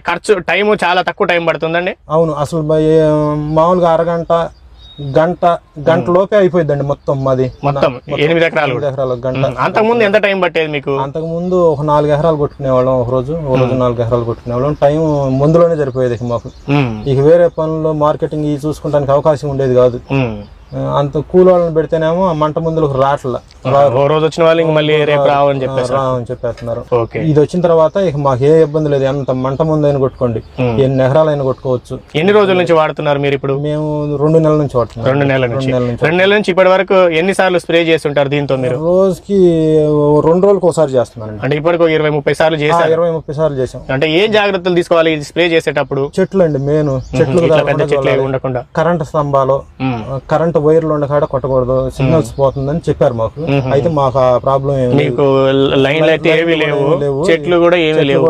ఖర్చు టైం చాలా తక్కువ టైం పడుతుందండి. అవును, అసలు మామూలుగా అరగంట గంట లోపే అయిపోయిందండి మొత్తం. మాది మొత్తం 8 ఎకరాలు గంట. అంతకుముందు ఎంత టైం పట్టేది మీకు? అంతకుముందు ఒక 4 ఎకరాలు కొట్టుకునేవాళ్ళం, ఒక రోజు 4 ఎకరాలు కొట్టుకునేవాళ్ళం. టైం ముందులోనే సరిపోయేది మాకు. ఇక వేరే పనులు మార్కెటింగ్ ఇవి చూసుకోవడానికి అవకాశం ఉండేది కాదు. అంత కూలి వాళ్ళని పెడితేనేమో ఆ మంట ముందులకు రావట్లా. రోజు వచ్చిన వాళ్ళు మళ్ళీ రేపు రావని చెప్పేస్తున్నారు. ఇది వచ్చిన తర్వాత ఇక మాకు ఏ ఇబ్బంది లేదు. ఎంత మంట ముందు అయినా కొట్టుకోండి, ఎన్ని ఎకరాలైనా కొట్టుకోవచ్చు. ఎన్ని రోజుల నుంచి వాడుతున్నారు మీరు ఇప్పుడు? మేము 2 నెలల నుంచి వాడుతున్నాం. 2 నెలల నుంచి ఇప్పటి వరకు ఎన్ని సార్లు స్ప్రే చేస్తుంటారు దీంతో మీరు? రోజుకి 2 రోజులకు ఒకసారి చేస్తున్నాను. అంటే ఇప్పటికి 20-30 సార్లు చేశారు? 20-30 సార్లు చేసాం. అంటే ఏ జాగ్రత్తలు తీసుకోవాలి స్ప్రే చేసేటప్పుడు? చెట్లు అండి మెయిన్. చెట్లు ఉండకుండా, కరెంట్ స్తంభాలు, కరెంట్ వైర్లు ఉండకాడ కొట్టకూడదు, సిగ్నల్స్ పోతుందని చెప్పారు మాకు. అయితే మాకు ఆ ప్రాబ్లం ఏమి మీకు లైన్లు అయితే ఏమీ లేవు, చెట్లు కూడా ఏమీ లేవు.